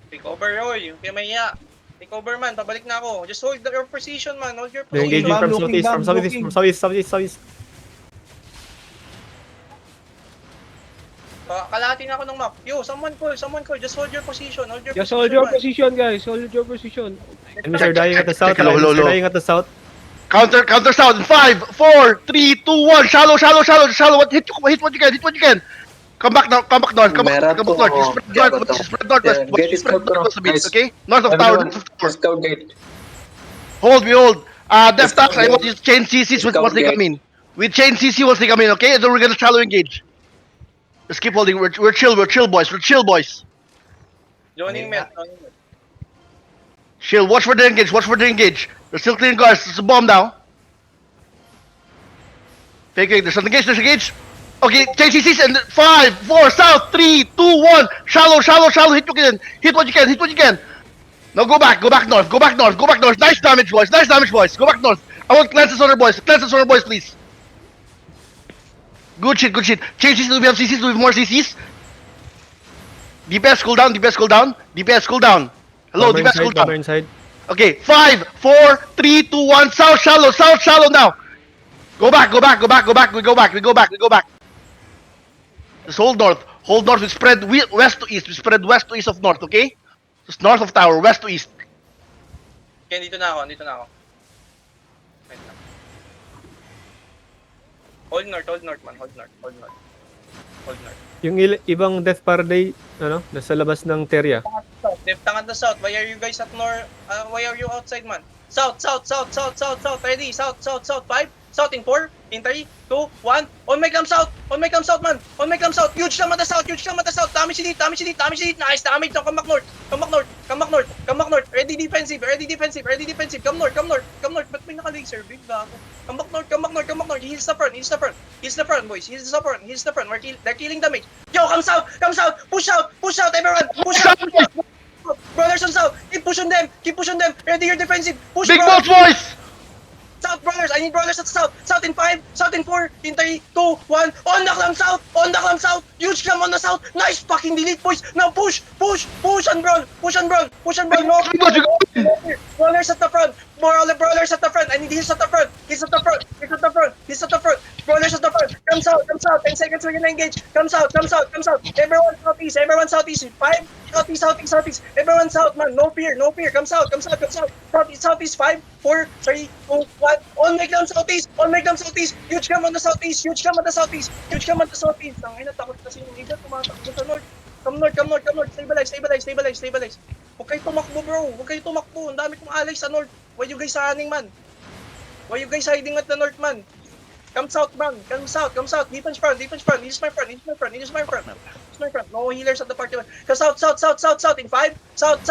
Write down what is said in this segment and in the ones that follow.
Take over, Roy. Yung Maya. Take over, man. Pabalik na ako. Just hold your position, man. Hold your They're position. engaging from looking, southeast, from bam, southeast, looking. from southeast. Kalahati na ako ng map. Yo, someone call. Just hold your position. Just hold your man. position, guys. Hold your position. Enemies are dying at the south. Hello, Enemies hello, are dying at the south. Counter south. 5, 4, 3, 2, 1. Shallow. What? Hit what you can. Come back north. Come back north. You spread northwest a bit, okay? North of tower. Scout gate. Hold. Def Tax, I Scout want you to chain CCs Scout once they gate. come in. We chain CC once they come in, okay? And then we're gonna shallow engage. Just keep holding. We're chill, boys. Joining mid. Chill. Watch for the engage. They're still clearing guards. There's a bomb now. Fake. There's an engage. Okay, chain CCs and 5, 4, south, 3, 2, 1. Shallow. Hit what you can. Now go back north. Nice damage, boys. Go back north. I want cleanses on our boys, please. Good shit. Change CCs, do we have CCs? Do we have more CCs? DPS cool down. Hello, Cover DPS cool inside, cover down. inside. Okay, 5, 4, 3, 2, 1. South shallow now. Go back. We go back. Just hold north. We spread west to east of north, okay? Just north of tower, west to east. Okay, dito na ako. Wait lang. Hold north, man. Hold north. Yung ibang Death Paraday, nasa labas ng Teria. Left tangan to south. Why are you guys at north? Why are you outside, man? South. Ready? South. 5. South in 4. In 3, 2, 1. On my come south, man. Huge lang mata south. Damage elite. Nice damage. Now come back north. Ready defensive. Come north. Ba't may naka-laser? Big bago. Come back north. Heals the front, boys. They're killing damage. Yo, come south. Push out, everyone. Push out. Brothers on south. Keep pushing them. Ready your defensive. Push, Big bro. boss, boys! South, brothers! I need brothers at the south! South in 5, south in 4, in 3, 2, 1. On the clam south! Huge clam on the south! Nice fucking delete, boys! Now push and brawl! No, brawlers at the front! Brawlers at the front! I need heals at the front! Heals at the front! Brawlers at the front! Come south! 10 seconds we're gonna engage! Come south! Everyone southeast! 5, southeast! Everyone south, man! No fear! Come south! Southeast! 5, 4, 3, 2, 1. On make them southeast! Huge cam on the southeast! Ang ina, takot kasi yung iba tumatakbo sa north. Come north! Stabilize! Huwag kayo tumakbo, bro! Ang dami kong alay sa north! Why you guys hiding, man? Why you guys hiding at the north, man? Come south, man! Come south! Defense front! He's my front! No healers at the party. Come south in 5. South!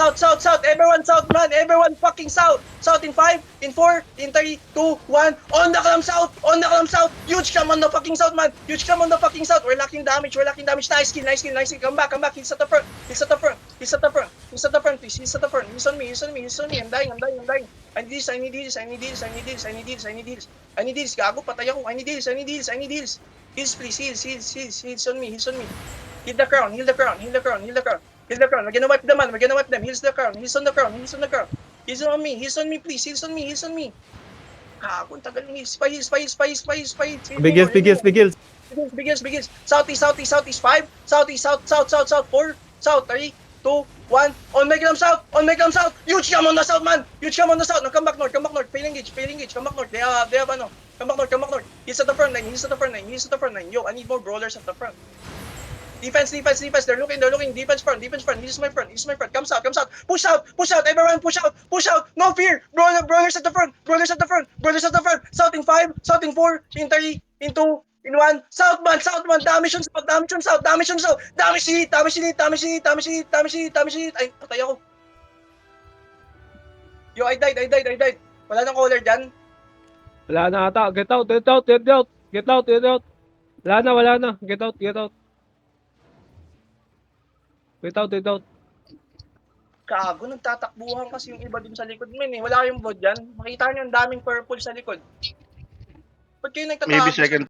Everyone south, man! Everyone fucking south! South in 5, in 4, in 3, 2, 1. On the clam south! Huge cam on the fucking south, man! We're lacking damage! Nice kill! Come back! He's at the front! He's at the front, please! He's at the front! He's on me! I'm dying! I need heals! Gago, patay ako! I need heals! Heals, please! Heals on me! Heal the crown! We're gonna wipe them! Heals the crown! He's on the crown! He's on me, please! Heals on me! Gago, ang tagal ng heals! Pa-heals! Big heals. Southeast 5, south 4, south 3, 2, 1. On my gram south! Huge cam on the south, man! Now come back north! Fail engage! Come back north! They have ano? Come back north! He's at the front line! Yo, I need more brawlers at the front. Defense! They're looking! Defense front! He's my front! Come south! Push out! Everyone push out! No fear! Brawlers at the front! South in 5, south in 4, in 3, in 2, in 1. South man! Damage on south! Damage elite! Ay, patay ako. Yo, I died. Wala nang caller dyan. Wala na ata. Get out. Wala na. Get out. Get out. Gago, nagtatakbuhan kasi yung iba dun sa likod men eh. Wala kayong bod dyan. Makita nyo ang daming purple sa likod. Ba't kayo nagtatago? Maybe second